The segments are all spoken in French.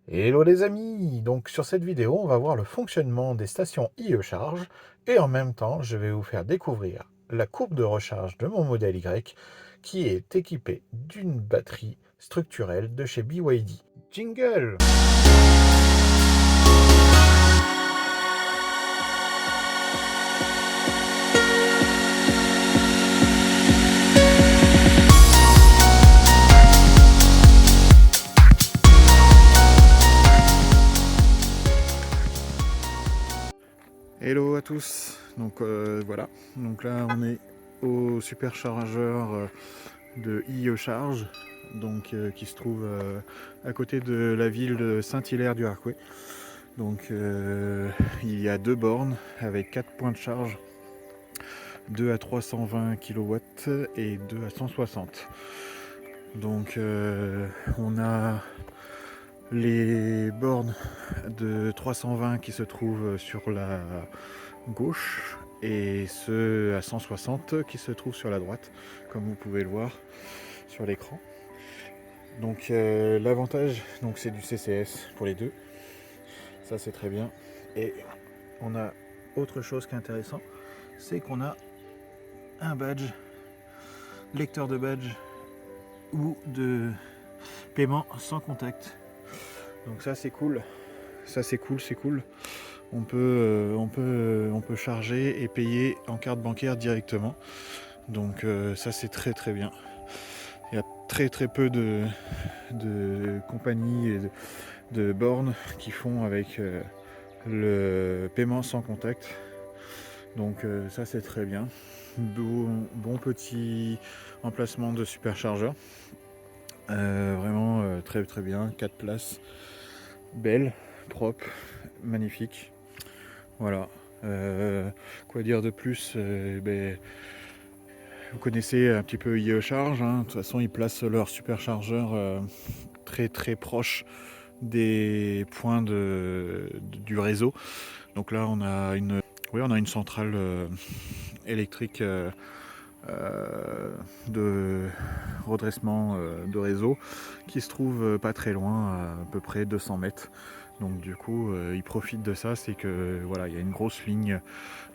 Hello les amis! Donc sur cette vidéo, on va voir le fonctionnement des stations IE Charge et en même temps, je vais vous faire découvrir la courbe de recharge de mon modèle Y qui est équipée d'une batterie structurelle de chez BYD. Jingle! Hello à tous, donc voilà, donc là on est au superchargeur de IE Charge, donc qui se trouve à côté de la ville de Saint-Hilaire-du-Harcouët. Donc il y a deux bornes avec 4 points de charge, 2 à 320 kW et 2 à 160. Donc on a les bornes de 320 qui se trouvent sur la gauche et ceux à 160 qui se trouvent sur la droite, comme vous pouvez le voir sur l'écran. Donc l'avantage, donc c'est du CCS pour les deux, ça c'est très bien. Et on a autre chose qui est intéressant, c'est qu'on a un badge, lecteur de badge ou de paiement sans contact. Donc ça c'est cool, ça c'est cool. On peut charger et payer en carte bancaire directement. Donc ça c'est très bien. Il y a très peu de compagnies et de bornes qui font avec le paiement sans contact. Donc ça c'est très bien. Bon petit emplacement de superchargeur. Vraiment très bien. 4 places. Belle, propre, magnifique. Voilà. Quoi dire de plus vous connaissez un petit peu IE Charge, hein. De toute façon ils placent leur superchargeur très proche des points du réseau. Donc là on a une centrale électrique de redressement de réseau qui se trouve pas très loin, à peu près 200 mètres. Donc du coup ils profitent de ça, c'est que voilà, il y a une grosse ligne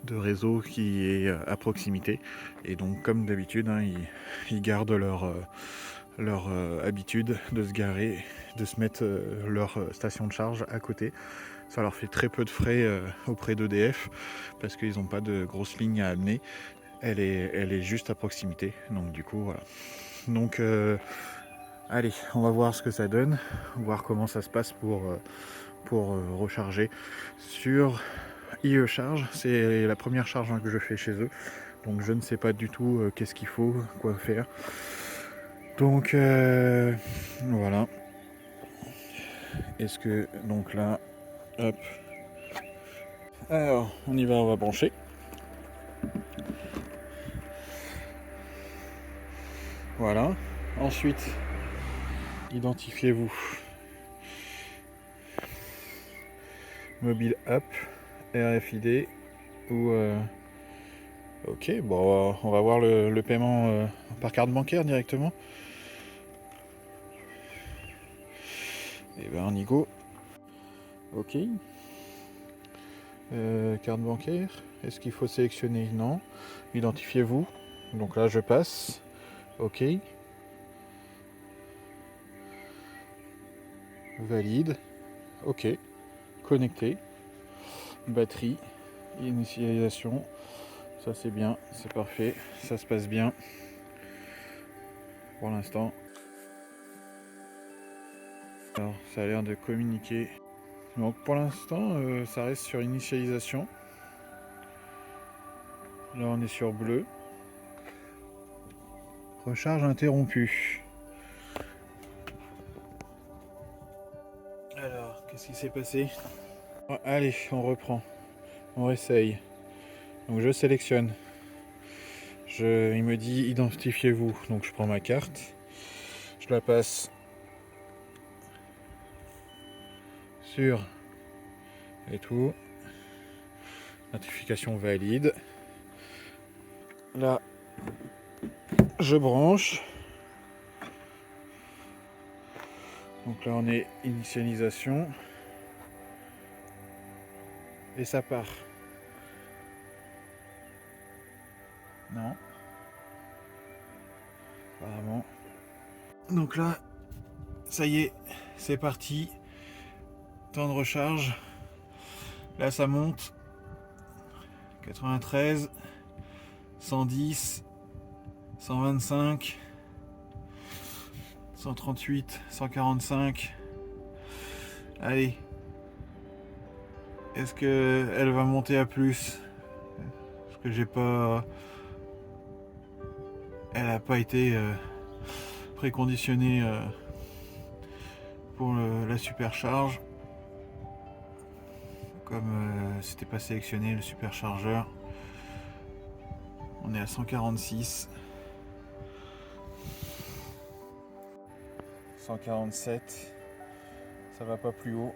de réseau qui est à proximité, et donc comme d'habitude hein, ils gardent leur habitude de se garer, de se mettre leur station de charge à côté. Ça leur fait très peu de frais auprès d'EDF parce qu'ils n'ont pas de grosse ligne à amener. Elle est juste à proximité. Donc du coup voilà. Donc allez, on va voir ce que ça donne, voir comment ça se passe pour recharger sur IE Charge. C'est la première charge que je fais chez eux. Donc je ne sais pas du tout qu'est-ce qu'il faut, quoi faire. Donc voilà. Est-ce que donc là, hop. Alors on y va, on va brancher. Voilà. Ensuite, identifiez-vous. Mobile app, RFID ou ok, bon on va voir le paiement par carte bancaire directement. Et ben on y go. Ok. Carte bancaire, est-ce qu'il faut sélectionner? Non. Identifiez-vous. Donc là je passe. Ok. Valide. Ok. Connecté. Batterie. Initialisation. Ça c'est bien, c'est parfait. Ça se passe bien. Pour l'instant. Alors ça a l'air de communiquer. Donc pour l'instant ça reste sur initialisation. Là on est sur bleu. Recharge interrompue. Alors qu'est-ce qui s'est passé? Allez, on reprend. On réessaye. Donc je sélectionne. Il me dit identifiez-vous. Donc je prends ma carte. Je la passe sur et tout. Notification valide. Là, je branche. Donc là on est initialisation et ça part. Non. Apparemment. Donc là, ça y est, c'est parti. Temps de recharge. Là ça monte. 93, 110, 125, 138, 145. Allez. Est-ce que elle va monter à plus? Parce que j'ai pas... Elle n'a pas été préconditionnée pour la supercharge. Comme c'était pas sélectionné le superchargeur. On est à 146. 147. Ça va pas plus haut.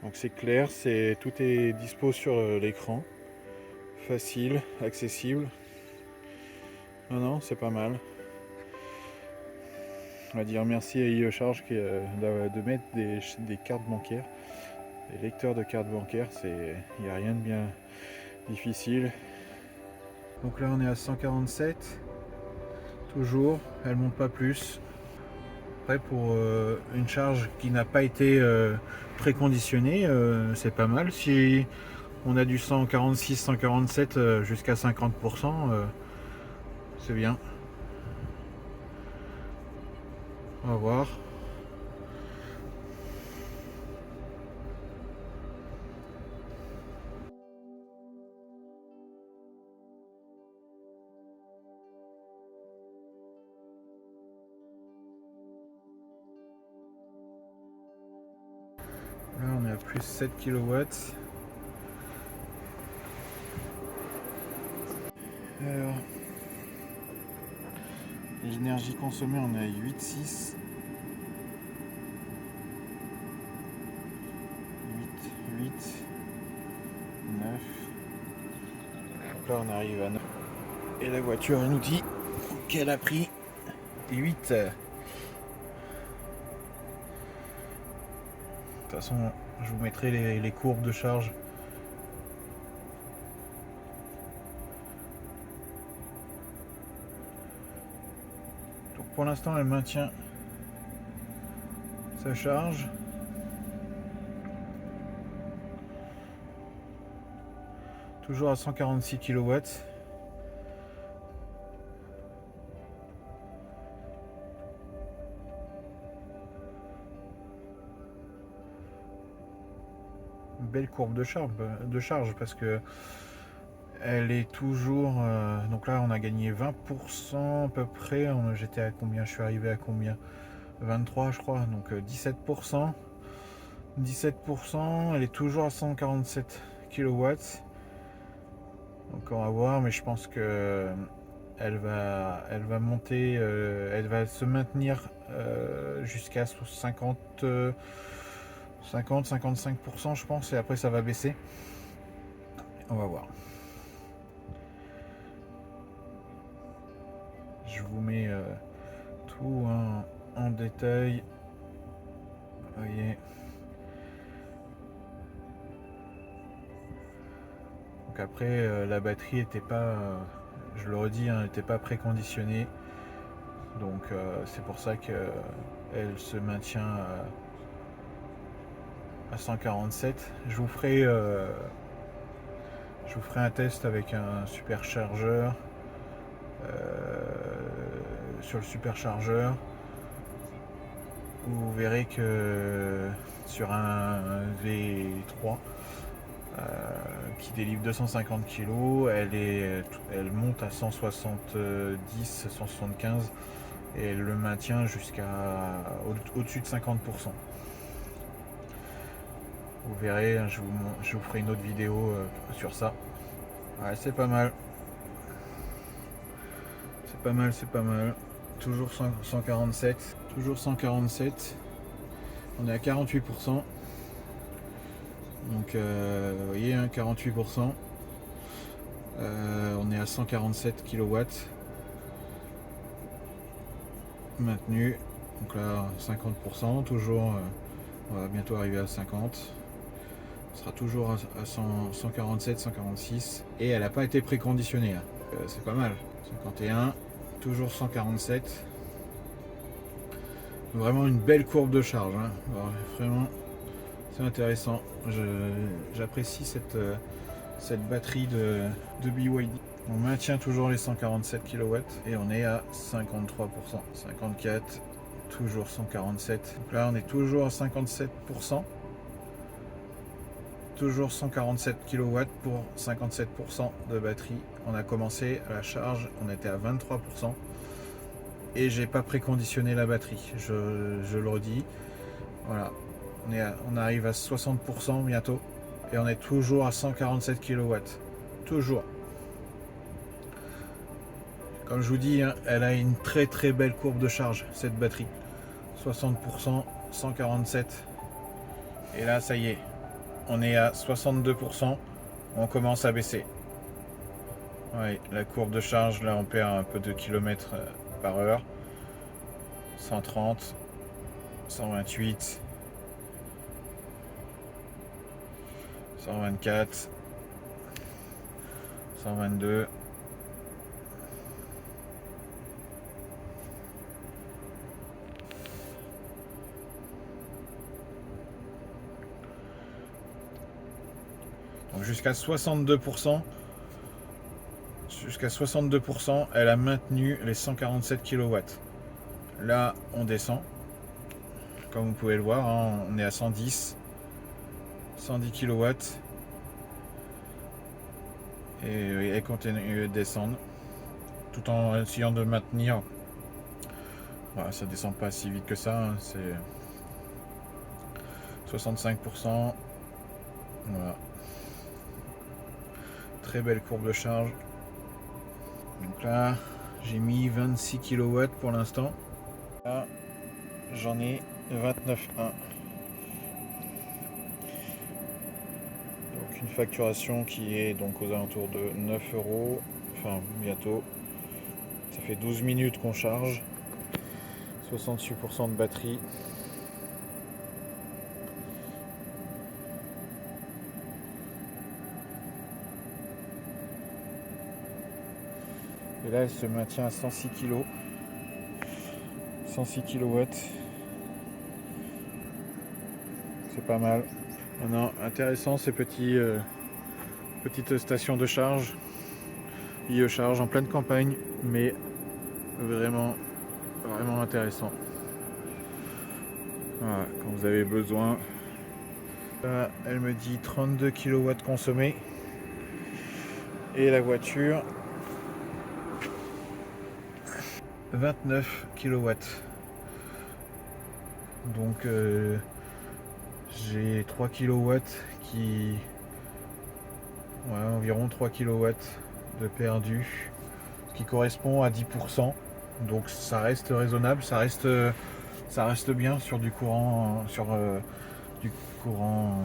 Donc c'est clair, tout est dispo sur l'écran. Facile, accessible. Non, c'est pas mal. On va dire merci à IE-Charge de mettre des cartes bancaires, des lecteurs de cartes bancaires. Il n'y a rien de bien difficile. Donc là on est à 147. Toujours, elle monte pas plus. Après pour une charge qui n'a pas été préconditionnée, c'est pas mal. Si on a du 146, 147 jusqu'à 50%, c'est bien. On va voir. Là on est à plus 7 kW. Alors, l'énergie consommée on est à 8,6. 8, 9. Donc là on arrive à 9. Et la voiture elle nous dit qu'elle a pris 8. De toute façon je vous mettrai les courbes de charge. Donc pour l'instant elle maintient sa charge. Toujours à 146 kW. Belle courbe de charge parce que elle est toujours donc là on a gagné 20% à peu près. J'étais à combien? Je suis arrivé à combien? 23 je crois, donc 17%. Elle est toujours à 147 kW. Donc on va voir, mais je pense que elle va monter, elle va se maintenir jusqu'à 50-55% je pense, et après ça va baisser. On va voir. Je vous mets tout en détail. Vous voyez. Donc après la batterie était pas, je le redis, n'était pas préconditionnée. Donc c'est pour ça que elle se maintient à 147. Je vous ferai un test avec un superchargeur sur le superchargeur. Vous verrez que sur un V3 qui délivre 250 kg, elle monte à 170, 175 et elle le maintient jusqu'à au-dessus de 50%. Vous verrez, je vous ferai une autre vidéo sur ça. Ouais, c'est pas mal. C'est pas mal. Toujours 147. Toujours 147. On est à 48%. Donc vous voyez, hein, 48%. On est à 147 kW maintenu. Donc là 50%, toujours on va bientôt arriver à 50. On sera toujours à 147, 146 et elle n'a pas été préconditionnée. Hein. C'est pas mal. 51, toujours 147. Vraiment une belle courbe de charge. Hein. Alors, vraiment, c'est intéressant. J'apprécie cette batterie de BYD. On maintient toujours les 147 kW et on est à 53%. 54, toujours 147. Donc là, on est toujours à 57%. Toujours 147 kW pour 57% de batterie. On a commencé à la charge, on était à 23%. Et j'ai pas préconditionné la batterie, je le redis. Voilà, on arrive à 60% bientôt. Et on est toujours à 147 kW. Toujours. Comme je vous dis, hein, elle a une très très belle courbe de charge, cette batterie. 60%, 147. Et là, ça y est, on est à 62%. On commence à baisser. Ouais, la courbe de charge, là, on perd un peu de kilomètres par heure. 130, 128, 124, 122. Donc jusqu'à 62%. Jusqu'à 62%, elle a maintenu les 147 kW. Là, on descend. Comme vous pouvez le voir, hein, on est à 110 kW. Et elle continue de descendre. Tout en essayant de maintenir. Voilà, ça descend pas si vite que ça. Hein, c'est 65%. Voilà. Très belle courbe de charge. Donc là, j'ai mis 26 kW pour l'instant. Là, j'en ai 29,1. Donc une facturation qui est donc aux alentours de 9 euros. Enfin, bientôt. Ça fait 12 minutes qu'on charge. 68% de batterie. Et là, elle se maintient à 106 kg. 106 kW. C'est pas mal. Non, intéressant ces petites stations de charge. IE Charge en pleine campagne, mais vraiment, vraiment intéressant. Voilà, quand vous avez besoin. Là, elle me dit 32 kW consommés. Et la voiture, 29 kW. Donc j'ai 3 kW qui... Ouais, environ 3 kW de perdu, ce qui correspond à 10%. Donc ça reste raisonnable, ça reste bien sur du courant, du courant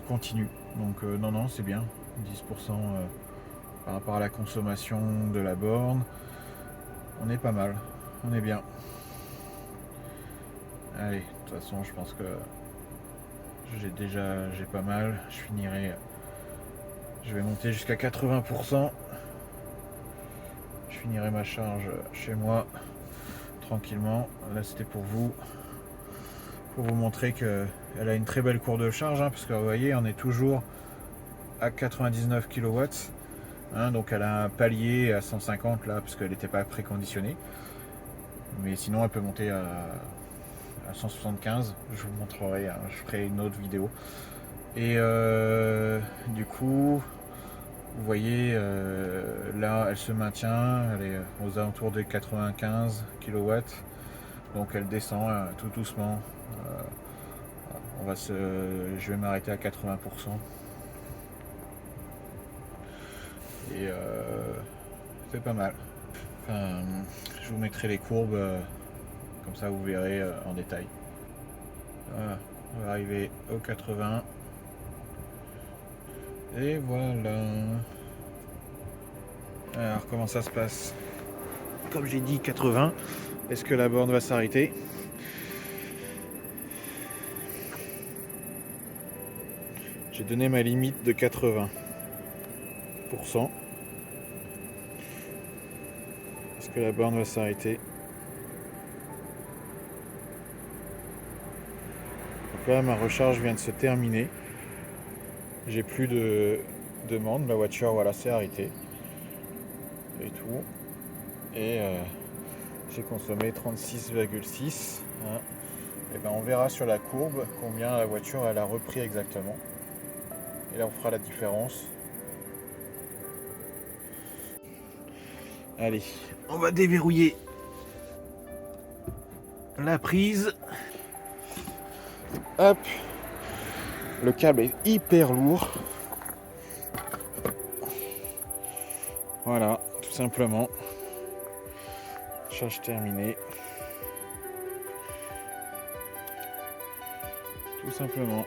continu. Donc non, non, c'est bien. 10% par rapport à la consommation de la borne. On est pas mal, on est bien. Allez, de toute façon, je pense que j'ai pas mal. Je vais monter jusqu'à 80%. Je finirai ma charge chez moi tranquillement. Là, c'était pour vous montrer qu'elle a une très belle courbe de charge, hein, parce que vous voyez, on est toujours à 99 kW. Hein, donc elle a un palier à 150 là, parce qu'elle n'était pas préconditionnée. Mais sinon, elle peut monter à 175. Je vous montrerai, hein, je ferai une autre vidéo. Et du coup, vous voyez, là, elle se maintient, elle est aux alentours de 95 kW. Donc elle descend tout doucement. Je vais m'arrêter à 80%. Et c'est pas mal. Enfin, je vous mettrai les courbes, comme ça vous verrez en détail. Voilà, on va arriver au 80. Et voilà. Alors comment ça se passe? Comme j'ai dit 80, est-ce que la borne va s'arrêter? J'ai donné ma limite de 80%. Est-ce que la borne va s'arrêter? Donc là, ma recharge vient de se terminer. J'ai plus de demande. La voiture, voilà, s'est arrêtée. Et tout. Et j'ai consommé 36,6. Hein. Et ben on verra sur la courbe combien la voiture elle a repris exactement. Et là, on fera la différence. Allez, on va déverrouiller la prise. Hop. Le câble est hyper lourd. Voilà, tout simplement. Charge terminée. Tout simplement.